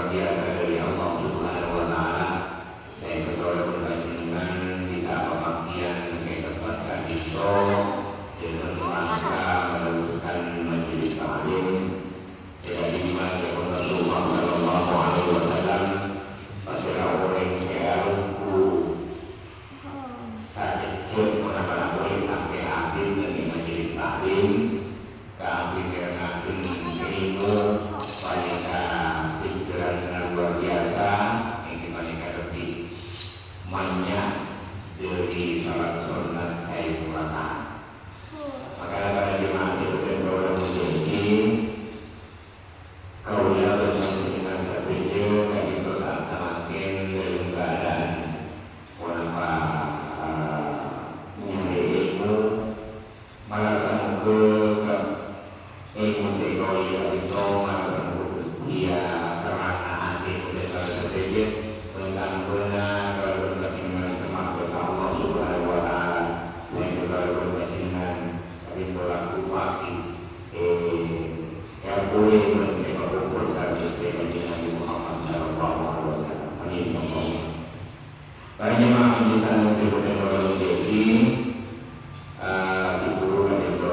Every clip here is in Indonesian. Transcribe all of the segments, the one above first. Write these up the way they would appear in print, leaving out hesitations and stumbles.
luar biasa dari Allah Subhanahu wa taala. Saya berdoa berpanjenengan bisa pemakaian mendapatkan itu dengan rangka meneruskan majelis taklim. Saya diiman oleh Rasulullah sallallahu alaihi wasallam. Pasal orang saya saat kecil mana boleh sampai akhir dari majelis taklim. Kami mengaku ilmu wanita pikiran yang luar biasa yang wanita lebih banyak dari salat sunat saya pulang. Maka pada dimasih berdoa menjadi kau ya bermaksudnya seperti kami bersama makin dalam keadaan kenapa nyari ilmu malah sampai musik kau yang itu dia karena hati kita sedikit tentang benar kalau dengan semak Allah Subhanahu wa taala dan juga berkesingan dari pelaku pasti yang boleh menerima bersama Nabi Muhammad sallallahu alaihi wasallam. Amin. Banyak yang kita menjadi orang jadi diburu dan itu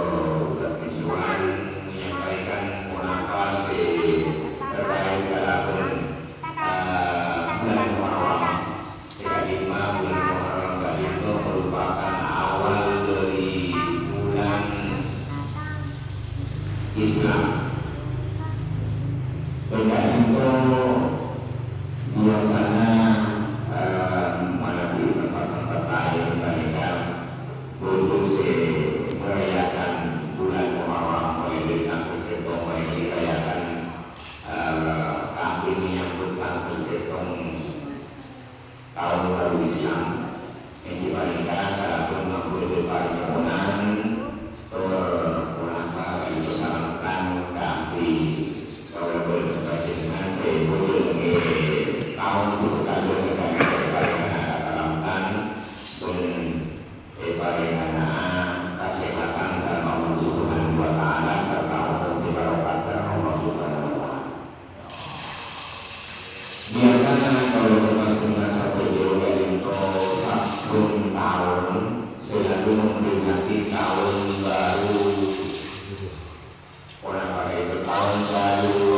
visual menyampaikan mengapa terkait dalam bulan Muharram. Sekadima bulan Muharram itu merupakan awal dari bulan Islam. Dan itu biasanya melalui tempat-tempat lain mereka khusus merayakan bulan Muharram mulai dari setong mulai dirayakan kami menyambut tanggal setong tahun baru Islam yang dibandingkan kalau mampu berparionan kenapa kami bersamakan kami kalau berbaca dengan tahun bukan dengan keselamatan pun kesehatan sama Allah Subhanahu wa taala serta Allah Subhanahu wa taala. Biasanya kalau bermaksudnya satu juga itu satu tahun selalu memperingati tahun baru. Orang pakai itu tahun baru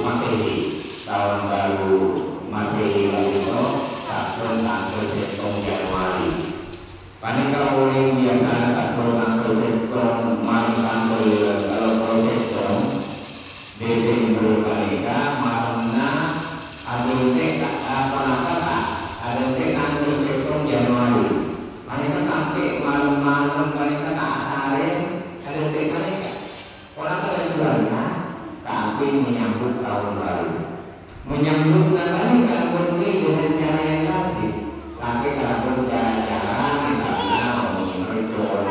Masehi, tahun baru Masehi itu satu tanggal setong Januari. Paling kalau orang biasa satu tanggal setong malam tanggal kalau setong Desember panika marna ada tanggal setong Januari. Paling sampai malam-malam paling kasaren ada panika. Orang kebetulannya tapi menyambut tahun baru. Menyambut kembali kalau dengan cara yang klasik. Tapi kalau cara-cara misalnya mengingatkan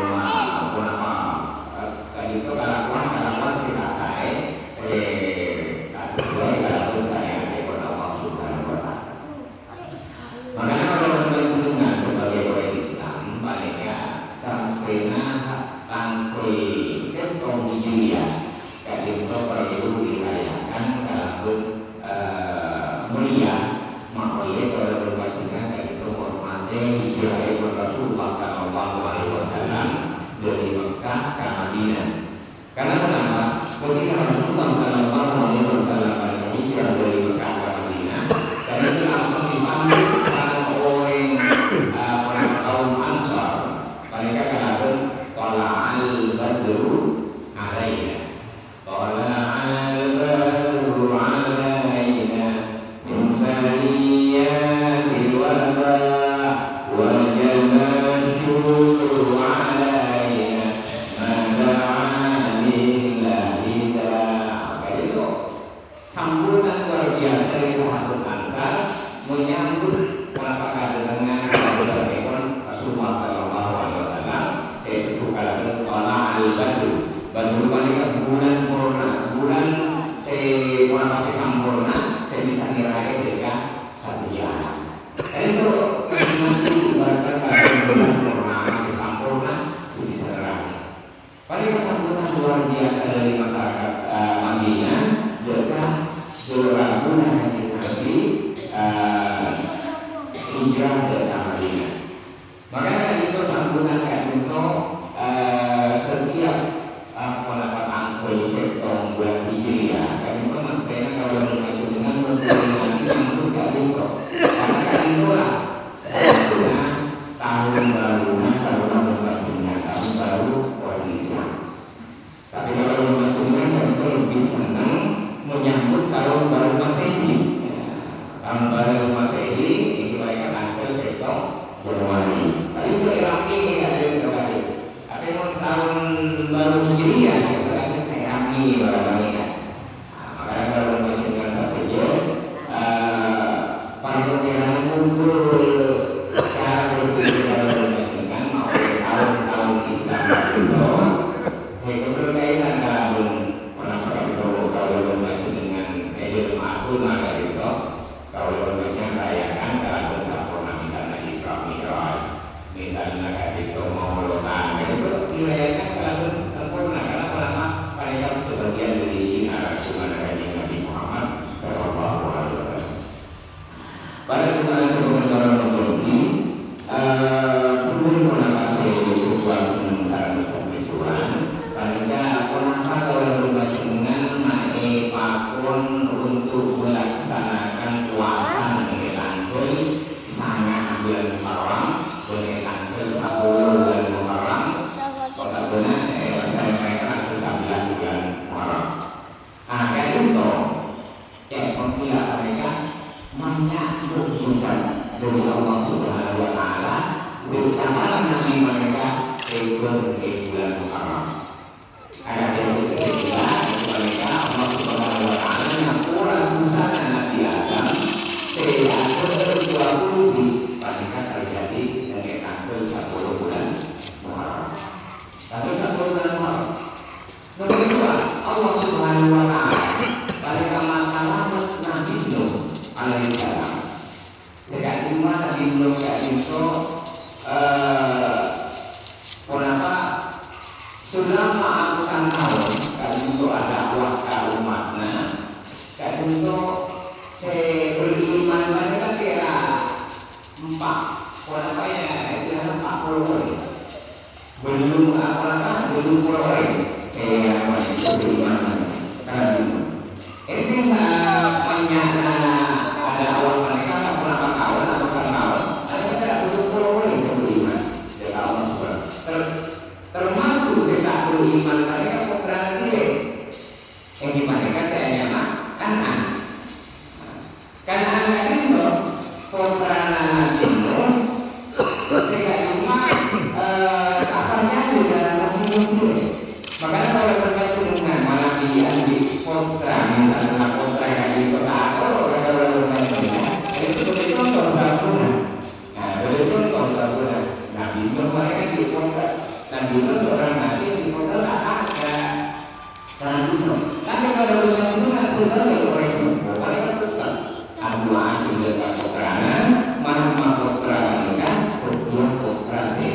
apa itu kalakuan sila saya kalau saya ikut Allah Subhanahu wa taala. Makanya kalau menunjukkan sebagai orang Islam baliknya samsena tangkoi setong hijriah kadang perlu dirayakan kalau mulia makanya kalau berbacanya itu hormatnya hijrah Rasulullah sallallahu alaihi wasallam dari Mekah ke Madinah. Karena kenapa? Ketika Rasulullah sallallahu alaihi wasallam hijrah dari Mekah ke Madinah, karena itu langsung disambut orang kaum Ansar. Mereka katakan tala'al badru alaina. Tala'al badru alaina min thaniyatil wada wajaba syukru alaina mada'ani lillahi ta'ala. Itu sambutan luar biasa dari sahabat Ansar menyambut apakah dengan Rasulullah sallallahu alaihi wasallam. Saya sebutkan tala'al badru. Badru paling bulan purna, bulan saya masih sempurna, saya bisa nilai dengan satu jam. Itu nanti ibaratkan bulan purna masih sempurna, saya bisa nilai. Paling sambutan luar biasa dari masyarakat Madinah, dekat 2 bulan hijrah ke Madinah. Makanya itu sambutan itu setiap pendapat angkoi setong bulan hijriah kan itu mas kayaknya kalau maju dengan menjadi yang juga itu karena itulah tahun barunya kalau maju tahun baru orang Islam. Tapi kalau maju dengan itu lebih senang menyambut tahun baru Masehi. Tahun baru Masehi itu mereka angkoi setong Januari. Tapi itu Iraki ada yang terkait. Tapi tahun baru Hijriah itu kan kayak Iraki barangkali kan. Makanya kalau menunjukkan satu je, para pengiran kumpul secara berbeda dengan mau tahun Islam itu berbeda dalam penampilan itu kalau bermaju dengan Idul Adha maka itu kalau bermaju rayakan dalam sempurna misalnya Isra Mi'raj misalnya kayak itu mau lebaran itu dirayakan dalam sempurna karena ulama mereka sebagian dari syiar cuma dari Nabi Muhammad Shallallahu Alaihi Wasallam. Pada kemarin sebentar mengerti sebelum menangkap sebuah sarana pemisuan pada kenapa kalau bermaju dengan naik pakun untuk melaksanakan puasa dengan sangat bulan Muharram dengan 10 bulan Muharram kalau benar saya mereka 11 bulan Muharram. Kayak itu kayak pemula mereka banyak mukjizat dari Allah Subhanahu Wa Taala terutama nabi mereka ikut bulan Muharram. Ada yang ketiga mereka Allah Subhanahu Wa Taala yang kurang busana Nabi Adam sehingga 20 di mereka terjadi dengan 10 bulan Muharram. Tapi 10 bulan Muharram. Nomor 2 Allah Subhanahu Wa Taala mereka masalah Nabi Nuh alaihissalam. Sejak lima Nabi Nuh itu kenapa selama ratusan tahun kan untuk ada wakil umatnya kan untuk beriman mereka kira 4 kenapa ya itu 40 orang belum belum orang beriman kan ini banyak ada awal mereka tak pernah kawan atau kawan ada tidak belum orang yang beriman dari Allah termasuk sekat beriman mereka peperangan diri yang di mereka saya nyamak Kanan itu peperangan itu sekat cuma kapannya di dalam hidup makanya kalau berkaitan dengan malam di kontra misalnya kontra yang di kota atau kalau berkaitan itu betul contoh bangunan. Nah betul contoh bangunan. Nabi Nuh mereka di kontra. Nabi Nuh seorang nabi di kontra tak ada. Nabi Nuh. Tapi kalau berkaitan sebagai orang semua mereka tetap aduan juga peperangan, mana peperangan mereka berjuang operasi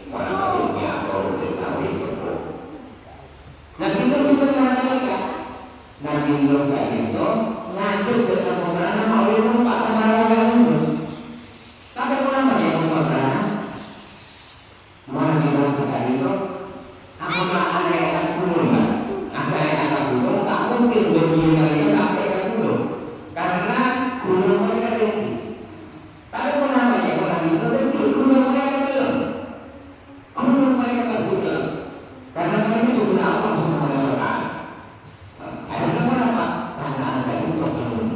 orang dunia atau diketahui semua. Nabi Nuh juga mereka. Nabi Nuh itu ngajak ke peperangan oleh numpak sama orang Nuh. Tapi kenapa ya peperangan? Mana dirasakan itu? Apakah ada yang gunung? Ada yang gunung tak mungkin berdiri mereka sampai ke gunung karena gunung mereka tinggi. Tapi kenapa ya Nabi Nuh tinggi? Gunung mereka belum. Gunung mereka belum. Karena mereka juga Allah Subhanahu Wa Taala. Akhirnya kenapa? Karena ada itu belum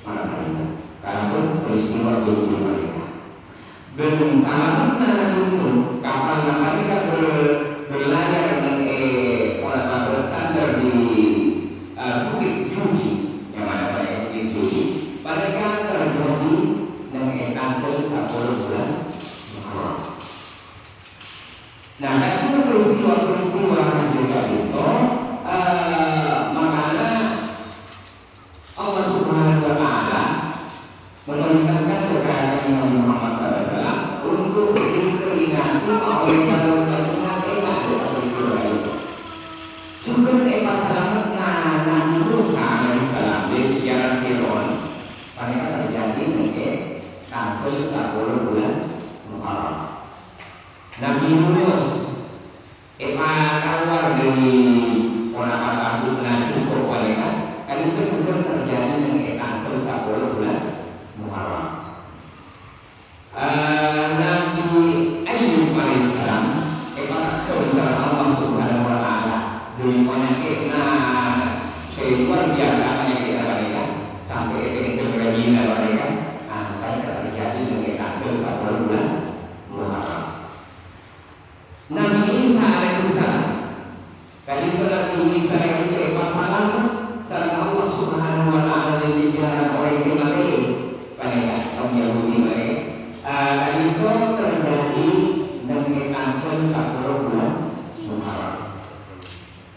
mereka. Karena peristiwa bumi mereka. Belum sama Nabi Nuh kapal mereka berlayar dengan orang bersandar di Bukit Judi yang mana mereka Bukit Judi. Mereka terjadi dengan kantor 10 bulan Muharram. Nah, itu peristiwa juga itu makanya Allah Subhanahu Wa Taala memerintahkan kepada Nabi Muhammad SAW untuk diperingati oleh kalau ingat dengan peristiwa itu. Juga masalah Nabi Musa alaihissalam di pikiran Firaun, mereka terjadi mungkin tanggal 10 bulan Muharram. Nabi Yunus keluar dari ponakan kampungnya cukup mereka kan itu juga terjadi dengan tanggal 10 bulan Muharram. Nabi Ayub alaihissalam kepada Allah Subhanahu wa taala dari penyakitnya luar biasa penyakit mereka sampai ke Medina mereka terjadi dengan tanggal 10 bulan Muharram. Nabi Isa alaihissalam kali Nabi Isa itu pasangan sareng Allah Subhanahu wa taala di pikiran orang Semale mereka kaum Yahudi mereka kali itu terjadi dengan tanggal 10 bulan Muharram.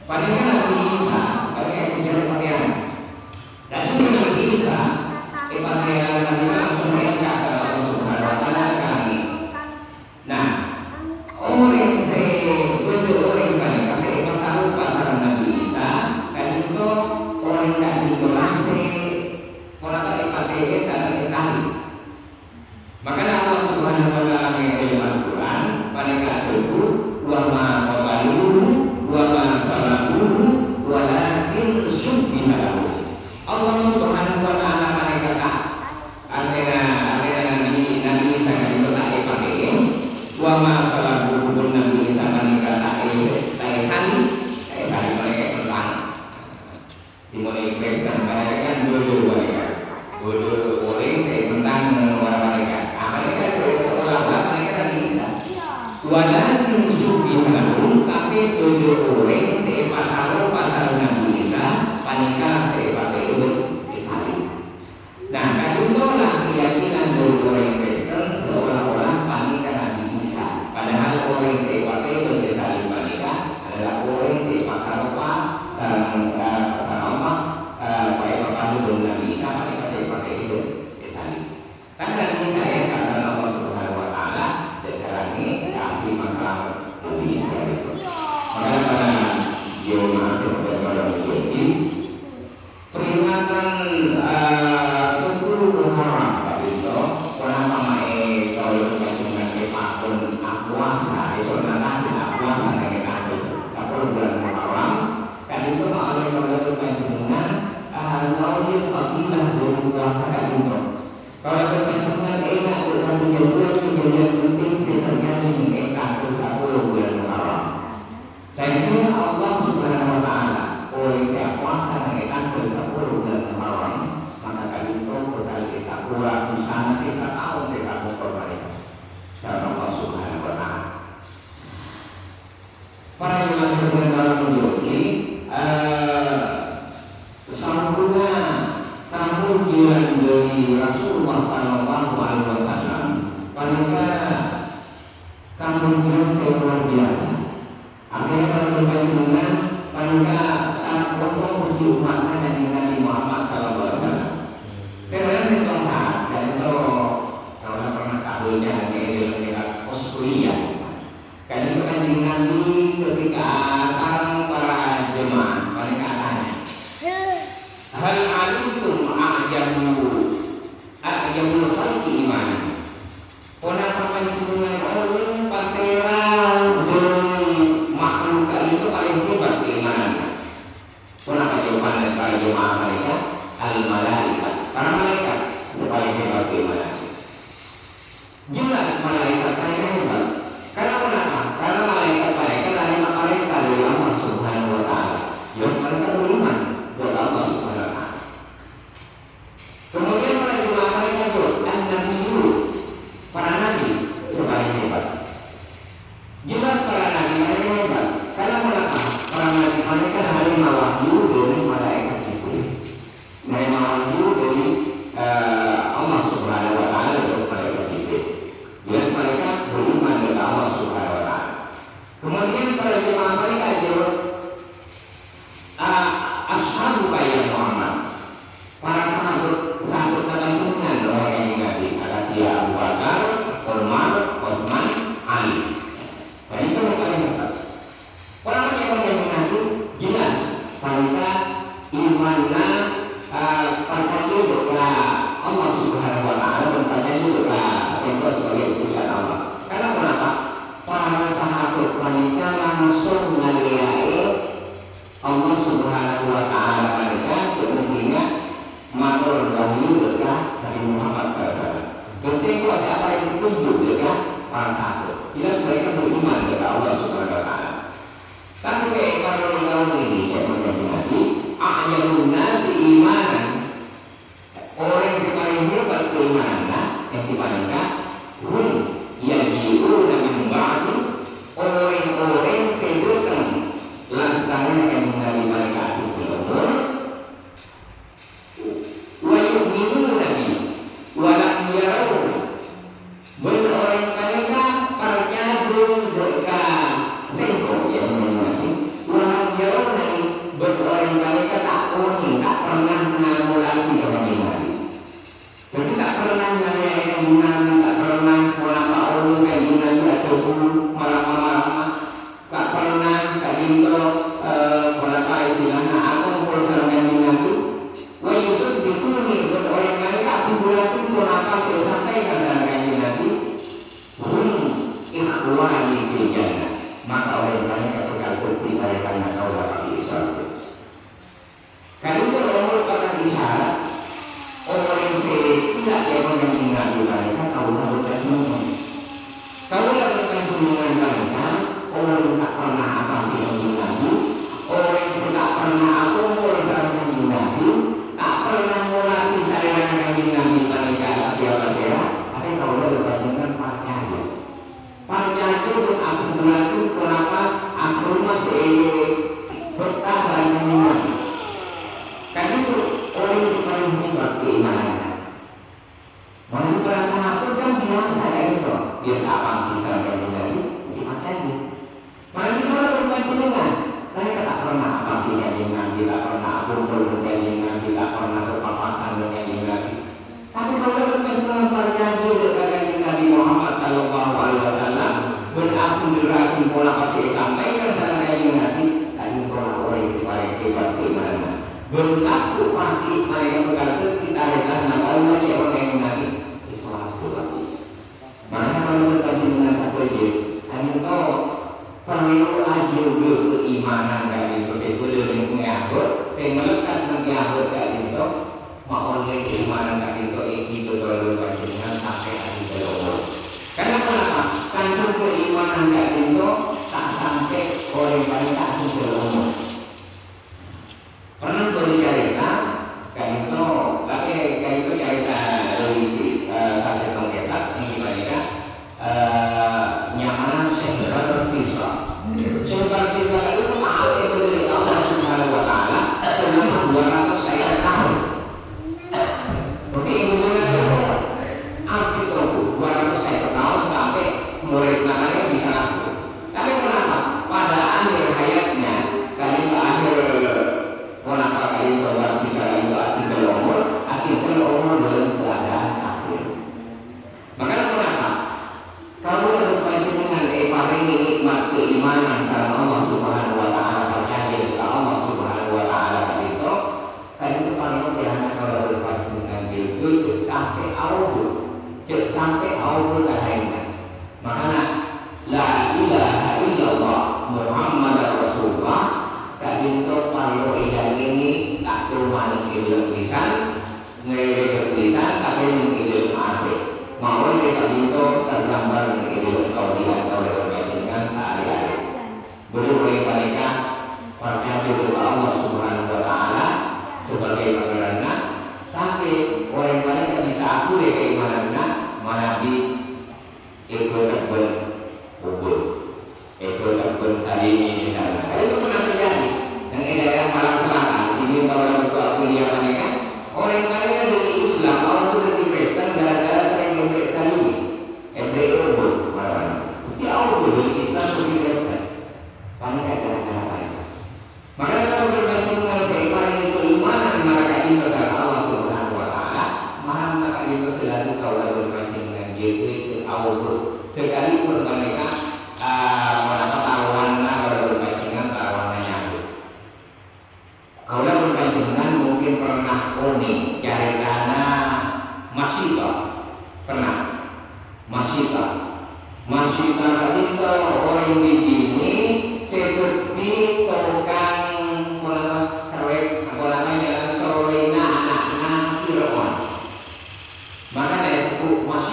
Padahal Nabi Isa mereka ujar pakaian dan Nabi Isa pakaian Nabi langsung mereka Allah Subhanahu wa taala kan. Nah orang orang mereka pasar Nabi Isa kan itu orang tak dimulasi orang tak dipakai sana kesana. Maka Allah Subhanahu wa taala mengirim Al-Quran mereka itu wa ma qabaluhu wa ma salabuhu walakin syubbiha lahu. Allah Subhanahu wa taala mereka tak Nabi Isa kan itu tak dipakai wa ma salabuhu Nabi Isa mereka tak sani mereka tentang dimulai Kristen mereka kan bodoh mereka bodoh orang saya tentang mereka mereka seolah-olah mereka Nabi Isa walakin syubbiha tapi bodoh orang saya pasar Nabi Isa panika saya pakai itu disalib. Nah kadang-kadang keyakinan dari orang Kristen seolah-olah panika Nabi Isa padahal orang saya pakai itu disalib panika adalah orang si pasar apa sarang pasar apa baik apa dulu Nabi Isa mereka saya pakai itu disalib. Kan Nabi Isa yang kata Allah Subhanahu wa taala dan ini ahli masalah Nabi Isa itu. Maka pada jemaah sebenarnya menjadi peringatan 10 Muharram tapi itu kenapa mai kalau dengan kepakun puasa esok nanti puasa dengan bulan Muharram kan itu oleh panjenengan lawan Abdullah dari puasa kan itu kalau panjenengan enak dengan kejadian penting terjadi di tanggal 10 bulan Muharram. Saya kira Allah Subhanahu wa taala oleh siapa puasa dengan tanggal 10 bulan Muharram maka kali itu berkali kurang sana sisa tahun saya kamu mereka sama Allah Subhanahu wa taala. Para jemaah dalam menjadi sempurna kemudian dari Rasulullah Sallallahu Alaihi Wasallam pada kemudian luar biasa. Akhirnya kalau berpanjangan pada saat untuk uji umatnya dari Nabi Muhammad Sallallahu Alaihi Wasallam. Sebenarnya itu saat dan itu kalau pernah tahunya dengan kuliah. Kan itu kan Nabi ketika sarang para jemaah mereka tanya hal alimtum a'jamul khalqi iman kenapa panjenengan orang paseran dari makhluk itu paling hebat keimanan kenapa jawaban para jemaah mereka al-malaikat para malaikat sepaling hebat keimanan jelas malaikat paling hebat. Karena kenapa? Karena malaikat dari malaikat dari Allah Subhanahu wa taala. Yang mereka beriman kepada Allah Subhanahu wa taala. Kemudian mereka itu nabi dulu, para nabi sebagai hebat. Jelas para nabi mereka hebat. Karena kenapa? Para nabi mereka hari wahyu dari malaikat itu. Menerima wahyu dari Allah Subhanahu wa taala. Nabi Muhammad SAW. Dan saya siapa yang ditunjuk dengan para sahabat. Jelas mereka beriman kepada Allah Subhanahu Wa Taala. Tapi kalau tahun ini saya menjadi Nabi, a'yalun nasi imanan, orang yang paling hebat keimanan yang dibandingkan hum yaji'una min ba'du, orang-orang sebutan lastana yang Nabi mereka itu umur wa yu'minuna bi wa lam yarau, orang mereka percaya dekat sengkok yang mengenai walau jauh dari orang mereka tak pernah mengulangi kepada Nabi. Jadi tak pernah mengenai Nabi, tak pernah melapa orang kayak Nabi atau malam-malam, tak pernah kadinto melapa istilahnya aku bersama Nabi. Wa Yusuf dikuni orang mereka bulan apa saya sampaikan dengan Nabi. Ikhwani fil jannah, maka orang lain akan bukti mereka nak tahu dapat isyarat. Kalau itu orang merupakan isyarat, orang yang tidak yang mengingat mereka tahu dapat semua. Kalau dapat semua mereka, orang yang tak pernah apa dengan Nabi, orang yang tidak pernah apa bersama Nabi, tak pernah mulai saya dengan Nabi mereka tapi apa saya, tapi kalau dapat semua percaya. Panjang itu aku berlaku kenapa aku masih bertahan dengan karena itu orang sepaling hebat keimanan. Menurut para sahabat kan biasa ya itu, biasa apa kisah dari Nabi dipakai. Mereka kalau berbaca dengan mereka tak pernah apa dengan Nabi, tak pernah kumpul dengan Nabi, tak pernah berpapasan dengan Nabi. Tapi kalau berbaca perjanjian dengan Nabi Muhammad Sallallahu Alaihi Wasallam, beraku deraku pola pasti sampaikan sama Nabi, tadi pola orang sebagai hebat keimanan. Berlaku pasti mereka berkata kita datang nama Allah yang orang Nabi Islam lagi. Maka kalau berbaca dengan satu je, kami tahu perlu ajar keimanan dari betul yang mengatur, saya melekat mengatur dari itu. Mau oleh keimanan kami itu berbaca dengan sampai hari kelima. Karena kenapa? Karena keimanan kami itu tak sampai orang lain tak kelima. Pernah bercerita kami itu, tapi kami itu cerita dari kasih penggerak yang diberikan nyamanan sebar sisa. Sebar sisa itu maaf itu dari Allah Subhanahu Wa Taala selama 200 tahun. Oke, kemudian arti itu 200 tahun sampai murid namanya bisa laku. Tapi kenapa? Pada akhir hayatnya, kali itu akhir kenapa kali itu bisa itu akhir umur dalam keadaan akhir. Makanya kenapa? Kalau berpacu dengan paling nikmat keimanan sama Allah Subhanahu Wa Taala, percaya kepada Allah Subhanahu Wa Taala itu, kan itu paling utama kalau berpacu dengan itu sampai awal lainnya. Makanya la ilaha illallah Muhammad Rasulullah kadinto paling yang ini tak cuma nikil lisan, ngere lisan tapi nikil hati. Mau kita kadinto tergambar nikil tauhid atau dengan sehari-hari. Belum mereka percaya kepada Allah Subhanahu Wa Taala sebagai pangerannya, tapi orang lain tak bisa aku deh keimanannya Nabi ikut salimi di sana. Itu pernah terjadi. Dan di daerah Malang Selatan ini kalau kita kuliah mereka, orang mereka dari Islam, orang itu dari Kristen gara-gara sering ikut salimi. Ubud, mana? Mesti awal dari Islam dari Kristen. Mereka gara-gara mereka. Makanya kalau berbaca dengan seiman itu keimanan mereka ini kepada Allah Subhanahu Wa Taala, mahal mereka itu selalu kalau berbaca dengan itu awal sekalipun mereka mendapat taruhan kalau berbaca dengan taruhannya nyambut. Kalau berbaca dengan mungkin pernah unik cari dana masita pernah masita itu orang di sini seperti tukang sawit apa namanya solena anak-anak Fir'aun.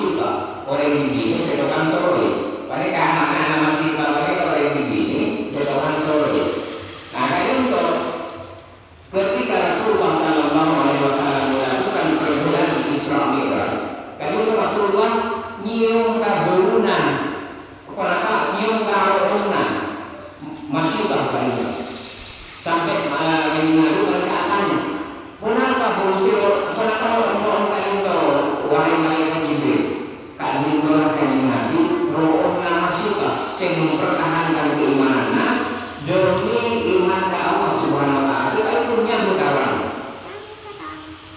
juga orang ini sedotan sore. Mereka anak-anak masih mereka orang ini sedotan sore. Nah, kayak untuk ketika Rasulullah Shallallahu Alaihi Wasallam melakukan perjalanan Isra Mi'raj, kayak itu Rasulullah nyium kaburunan, kenapa nyium kaburunan masih kaburunan sampai Nabi mereka tanya, kenapa berusia, kenapa orang itu wahai Jibril, kami melakukan Nabi, rohnya masih saya mempertahankan keimanannya demi iman ke Allah Subhanahu Wa Taala, sekalipun yang berkawan.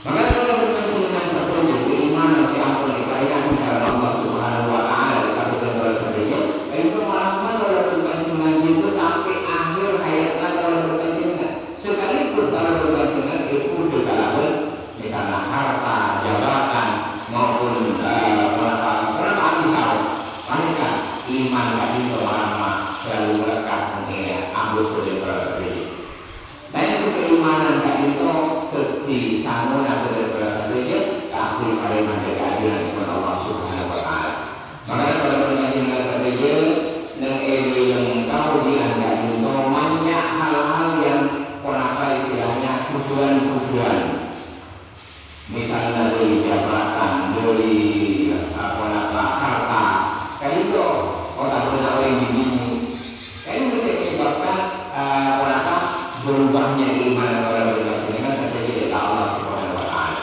Maka kalau berkaitan dengan satu keimanan siapa yang kaya kepada Allah Subhanahu Wa Taala, kalau kita saja, itu malah kalau berkaitan dengan itu sampai akhir hayatnya kalau berkaitan dengan sekalipun kalau berkaitan dengan itu berkawan, misalnya harta, jabatan maupun berapa misal, mereka iman tadi berlama selalu melekat mengenai ambil berapa. Saya itu keimanan tadi itu di sana atau berapa saja, tapi pada mana keadilan kepada Allah Subhanahu Wa Taala. Maka kalau berkaitan saja dengan yang kau dianggap itu banyak hal-hal yang apa istilahnya tujuan-tujuan. Misalnya dari jabatan, dari harta, kayak itu orang punya orang begini, kayak itu bisa menyebabkan berubahnya iman orang berkaitan dengan terjadi dari Allah Subhanahu Wa Taala.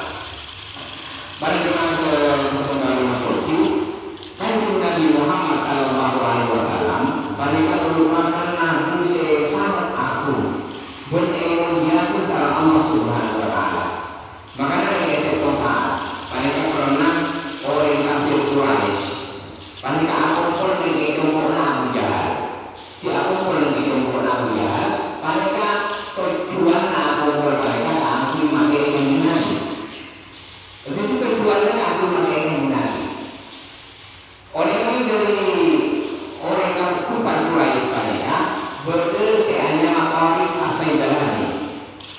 Pada masa perkembangan manusia, kan Nabi Muhammad Sallallahu Alaihi Wasallam, mereka merupakan nabi sangat agung, berilmu pun salah Allah Subhanahu Wa Taala. Makanya yang saya saat, mereka pernah orang kafir Quraisy, mereka akumpul dengan ilmu Abu Jahal, di akumpul dengan ilmu Abu Jahal, mereka tujuan akumpul mereka anti mati yang Nabi. Begitu tujuannya anti mati yang Nabi. Orang ini dari orang kafir Quraisy mereka berdasarnya makarif asal-dalani.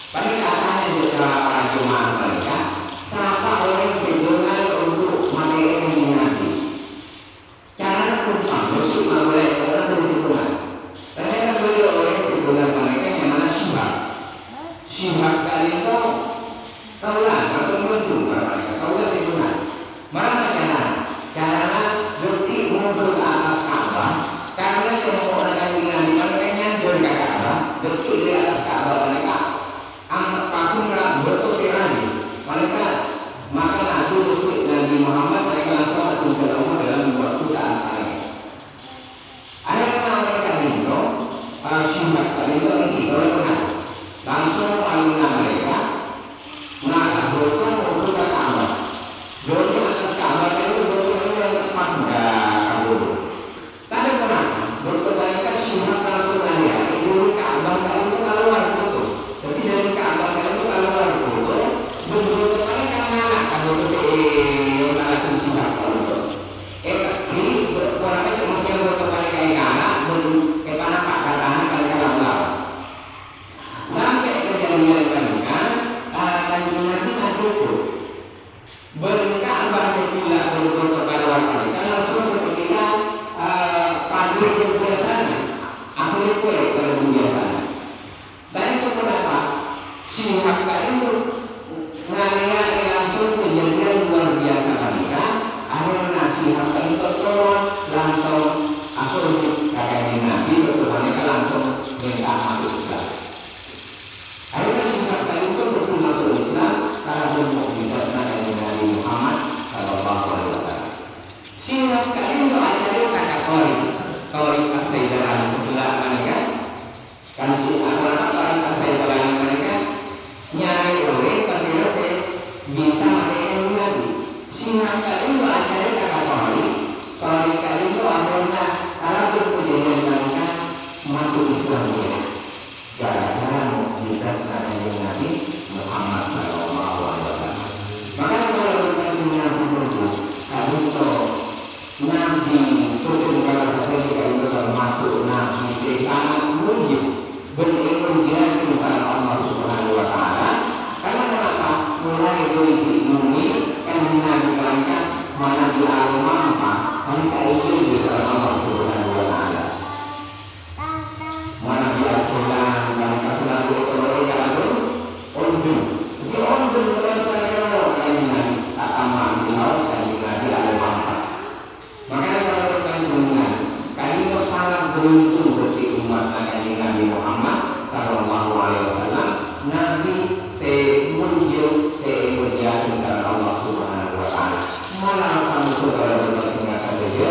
Mereka tanya kepada para jemaah mereka, siapa orang sebenarnya untuk materi yang Nabi? Cara kumpang, bersama mulai orang bersimpulan. Ternyata beliau orang sebenarnya mereka yang mana Syihab. Syihab kali itu kaulah atau menjual mereka, kaulah sebenarnya. Mana caranya bukti muncul ke atas Ka'bah, karena yang orang yang Nabi mereka nyandur ke Ka'bah, bukti di atas Ka'bah mereka. Amat pakunglah berkosirani mereka maka Nabi Muhammad mereka langsung atur Allah dalam waktu saat mereka. Akhirnya mereka minta Syihab kali itu ini oleh benar langsung alumna mereka mengangkat berkon untuk ke Ka'bah. Berkon atas Ka'bah itu berkon yang tepat kabur. Tapi kenapa? Berkon mereka Syihab langsung melihat itu Ka'bah kali itu keluar betul. Jadi dari Ka'bah itu keluar dulu, betul mereka ngalah kalau itu orang Syihab kalau di orangnya kemudian betul mereka ngalah, kepada Pak katanya mereka lalu sampai kejadian mereka, kajian nanti itu berka'bah sekilas betul keluar mereka langsung seketika padu biasanya, aku lupa kalau biasanya. Saya itu pendapat Syihab itu ngaliat langsung kejadian luar biasa mereka. Akhirnya Syihab itu turun langsung asal kakaknya Nabi betul mereka langsung minta masuk Islam. Akhirnya Syihab itu betul masuk Islam karena bentuk bisa kakaknya Nabi Muhammad Sallallahu Alaihi Wasallam. Syihab itu akhirnya kakak Tori As-Sayyidah sebelah mereka. Kan si anak-anak saya terangkan mereka nyari orang pasti saya bisa materi Nabi. Syihab itu akhirnya kakak Tori itu akhirnya karena berkejadian mereka masuk Islam ya. Gara-gara mukjizat Nabi Muhammad Sallallahu Alaihi Wasallam. Maka kalau berkaitan dengan seperti itu, Nabi turun kalau itu termasuk Nabi sangat mulia. Berilmu dia kepada Allah Subhanahu Wa Taala. Karena kenapa? Mulai dari ilmu ini kan Nabi mereka Hangka ini bisa Allah Subhanahu wa Ta'ala. Mana dia sudah yang sudah berkoloni dalam undung. Di undung terus dengan tataman misal dan di ada mampat. Makanya kalau perkandungan, kalimat sangat beruntung bagi umat Nabi Muhammad Sallallahu Alaihi Wasallam. Nabi semuncul semulia dengan Allah Subhanahu Wa Taala. Malah sama saudara berbagai macam saja.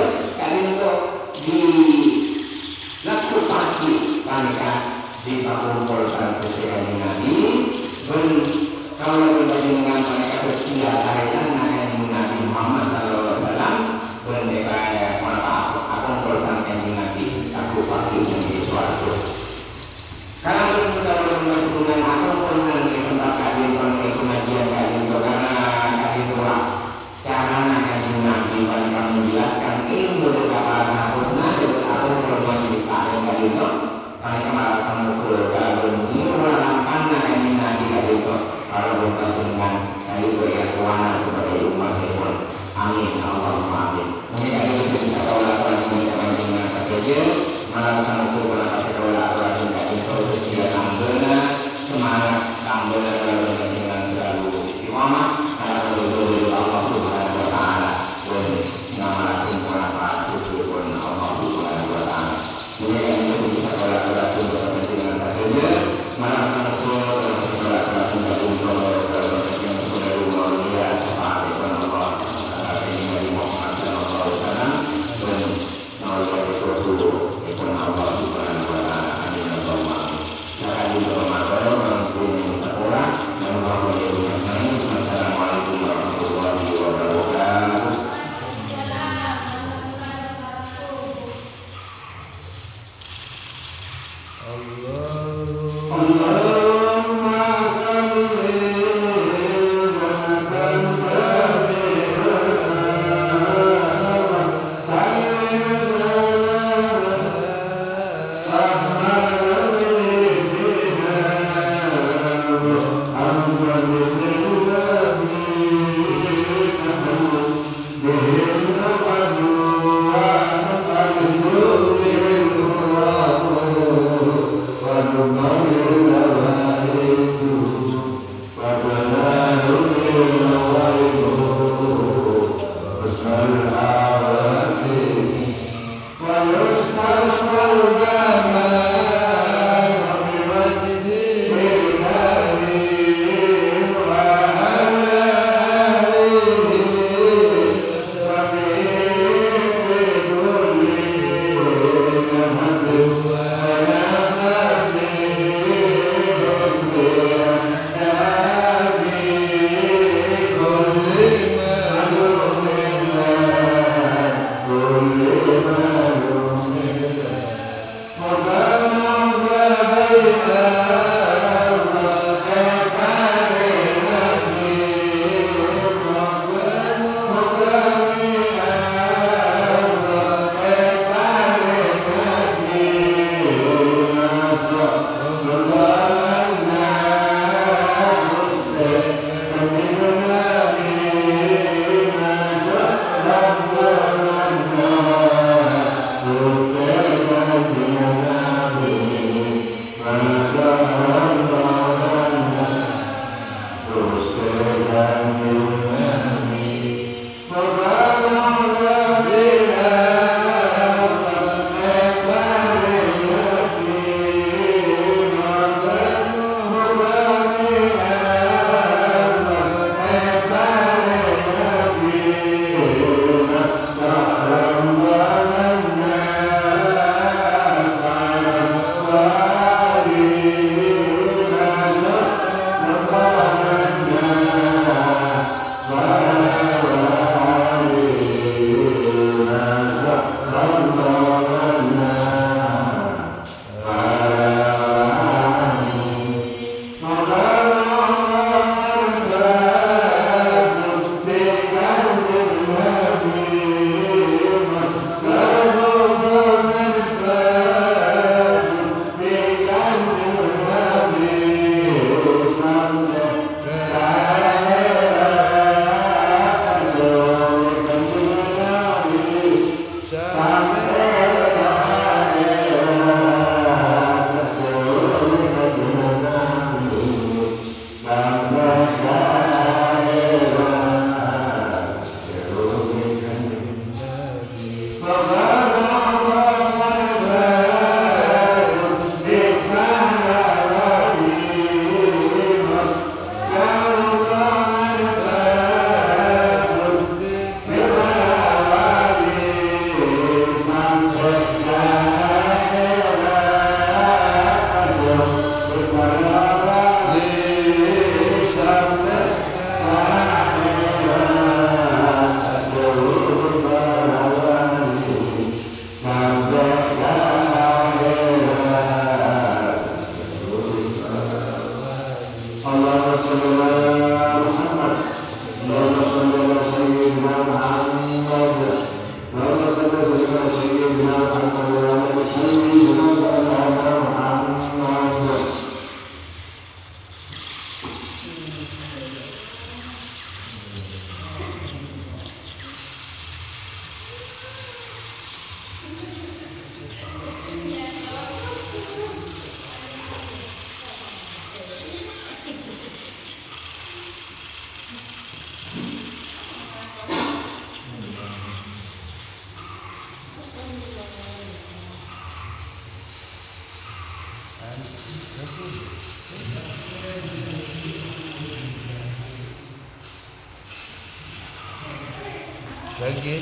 Lagi.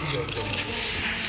Ya.